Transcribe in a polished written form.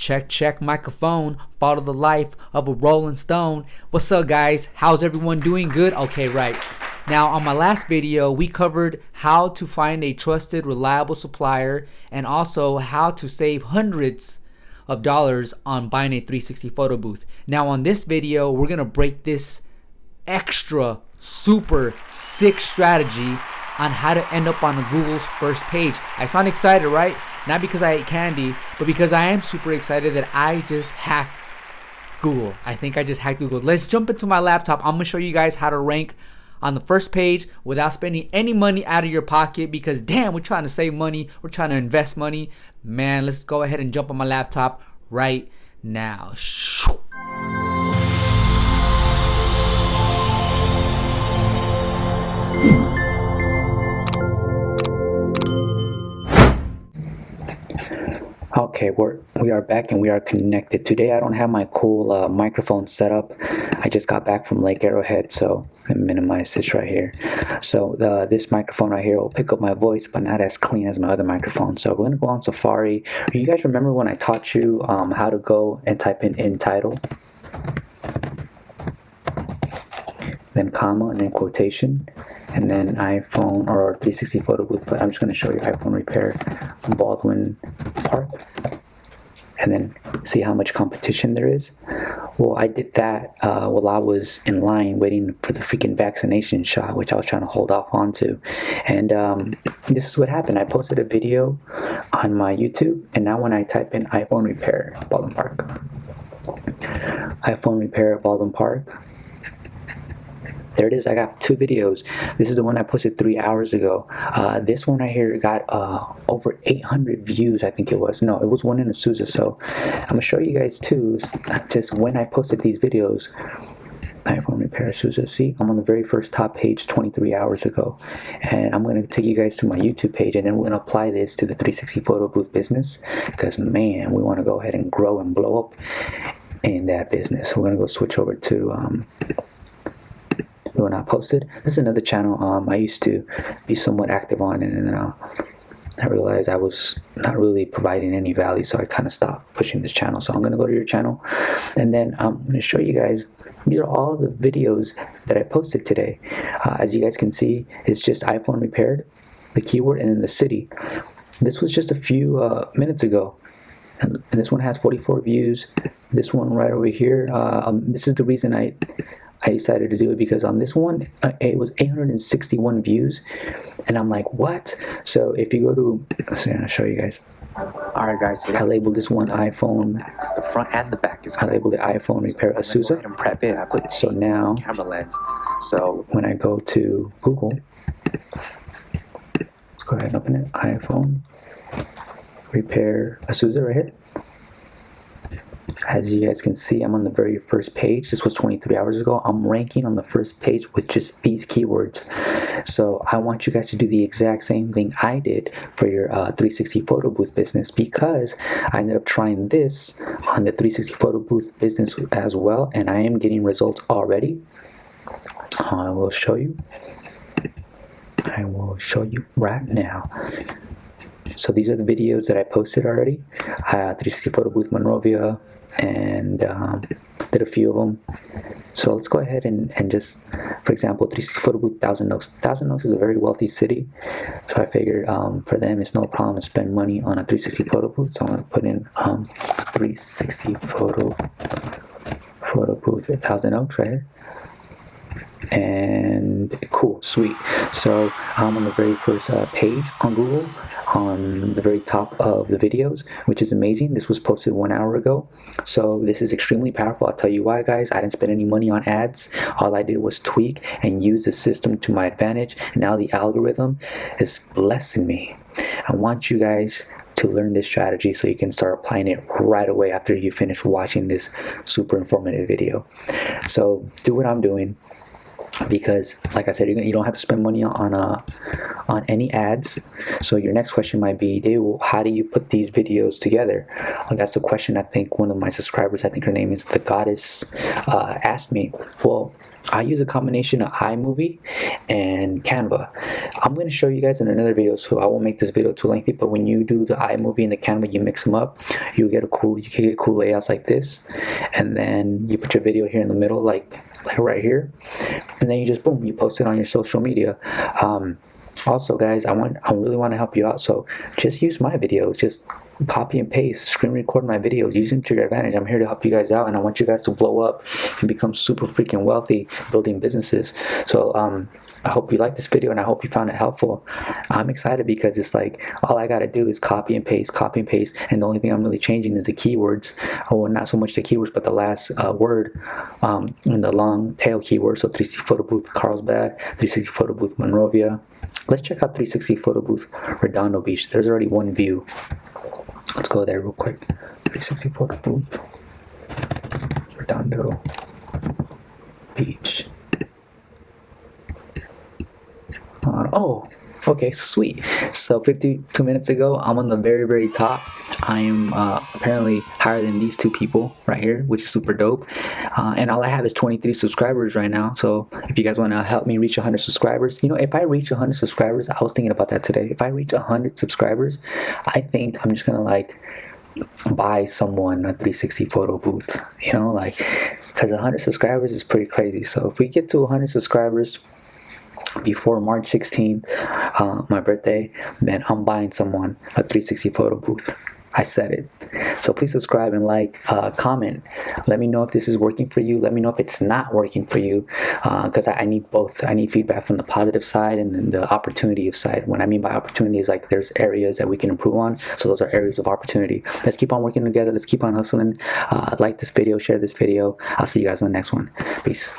Check microphone. Follow the life of a rolling stone. What's up, guys? How's everyone doing? Good? Okay, right. Now, on my last video, we covered how to find a trusted, reliable supplier and also how to save hundreds of dollars on buying a 360 photo booth. Now, on this video, we're going to break this extra super sick strategy on how to end up on Google's first page. I sound excited, right? Not because I ate candy, but because I am super excited that I just hacked Google. I think I just hacked Google. Let's jump into my laptop. I'm gonna show you guys how to rank on the first page without spending any money out of your pocket, because damn, we're trying to save money. We're trying to invest money. Man, let's go ahead and jump on my laptop right now. Okay, we are back and we are connected. Today I don't have my cool microphone set up. I just got back from Lake Arrowhead, so let me minimize this right here. So this microphone right here will pick up my voice, but not as clean as my other microphone. So we're gonna go on Safari. You guys remember when I taught you how to go and type in title, then comma, and then quotation, and then iPhone or 360 photo booth, but I'm just going to show you iPhone repair Baldwin Park, and then see how much competition there is. Well, I did that while I was in line waiting for the freaking vaccination shot, which I was trying to hold off onto. And this is what happened. I posted a video on my YouTube, and now when I type in iPhone repair Baldwin Park, iPhone repair Baldwin Park, there it is. I got two videos. This is the one I posted 3 hours ago. This one right here got over 800 views, I think it was. No, it was one in Azusa. So I'm going to show you guys too, just when I posted these videos. iPhone repair Azusa. See, I'm on the very first top page 23 hours ago. And I'm going to take you guys to my YouTube page, and then we're going to apply this to the 360 photo booth business. Because, man, we want to go ahead and grow and blow up in that business. We're going to go switch over to... when I posted. This is another channel I used to be somewhat active on, and then I realized I was not really providing any value, so I kind of stopped pushing this channel. So I'm going to go to your channel, and then I'm going to show you guys, these are all the videos that I posted today. As you guys can see, it's just iPhone repaired, the keyword, and then the city. This was just a few minutes ago, and this one has 44 views. This one right over here, this is the reason I decided to do it, because on this one it was 861 views, and I'm like, what? So if you go to, I'll show you guys. Alright guys, so I labeled this one iPhone, the front and the back is I labeled it iPhone repair Azusa, and prep it. I put so now camera lens. So when I go to Google, let's go ahead and open it, iPhone repair Azusa right here. As you guys can see, I'm on the very first page. This was 23 hours ago. I'm ranking on the first page with just these keywords. So I want you guys to do the exact same thing I did for your 360 photo booth business, because I ended up trying this on the 360 photo booth business as well, and I am getting results already. I will show you. I will show you right now. So these are the videos that I posted already. 360 photo booth Monrovia, and did a few of them. So let's go ahead and just, for example, 360 photo booth Thousand Oaks. Thousand Oaks is a very wealthy city, so I figured for them it's no problem to spend money on a 360 photo booth. So I'm going to put in 360 photo booth at Thousand Oaks right here. And cool, sweet. So I'm on the very first page on Google, on the very top of the videos, which is amazing. This was posted 1 hour ago, so this is extremely powerful. I'll tell you why, guys. I didn't spend any money on ads. All I did was tweak and use the system to my advantage, and now the algorithm is blessing me. I want you guys to learn this strategy so you can start applying it right away after you finish watching this super informative video. So do what I'm doing. because like I said, you don't have to spend money on any ads. So your next question might be, Dave, how do you put these videos together? That's a question I think one of my subscribers, I think her name is The Goddess, asked me. Well, I use a combination of iMovie and Canva. I'm going to show you guys in another video, so I won't make this video too lengthy, but when you do the iMovie and the Canva, you mix them up, you can get cool layouts like this, and then you put your video here in the middle, like right here, and then you just boom, you post it on your social media. Also, guys, I really want to help you out, so just use my videos. Just copy and paste, screen record my videos, use them to your advantage. I'm here to help you guys out, and I want you guys to blow up and become super freaking wealthy building businesses. So I hope you liked this video, and I hope you found it helpful. I'm excited because it's like all I gotta do is copy and paste, and the only thing I'm really changing is the keywords. Well, not so much the keywords, but the last word in the long tail keyword. So 360 photo booth Carlsbad, 360 photo booth Monrovia. Let's check out 360 photo booth Redondo Beach. There's already one view. Let's go there real quick. 360 photo booth Redondo Beach. Oh, okay, sweet. So 52 minutes ago, I'm on the very top. I'm apparently higher than these two people right here, which is super dope. And all I have is 23 subscribers right now. So if you guys want to help me reach 100 subscribers, you know, if I reach 100 subscribers, I was thinking about that today. If I reach 100 subscribers, I think I'm just gonna like buy someone a 360 photo booth, you know, like, because 100 subscribers is pretty crazy. So if we get to 100 subscribers before March 16th, my birthday, then I'm buying someone a 360 photo booth. I said it. So please subscribe and like, comment. Let me know if this is working for you. Let me know if it's not working for you, because I need both. I need feedback from the positive side and then the opportunity side. What I mean by opportunity is like there's areas that we can improve on. So those are areas of opportunity. Let's keep on working together. Let's keep on hustling. Like this video, share this video. I'll see you guys in the next one. Peace.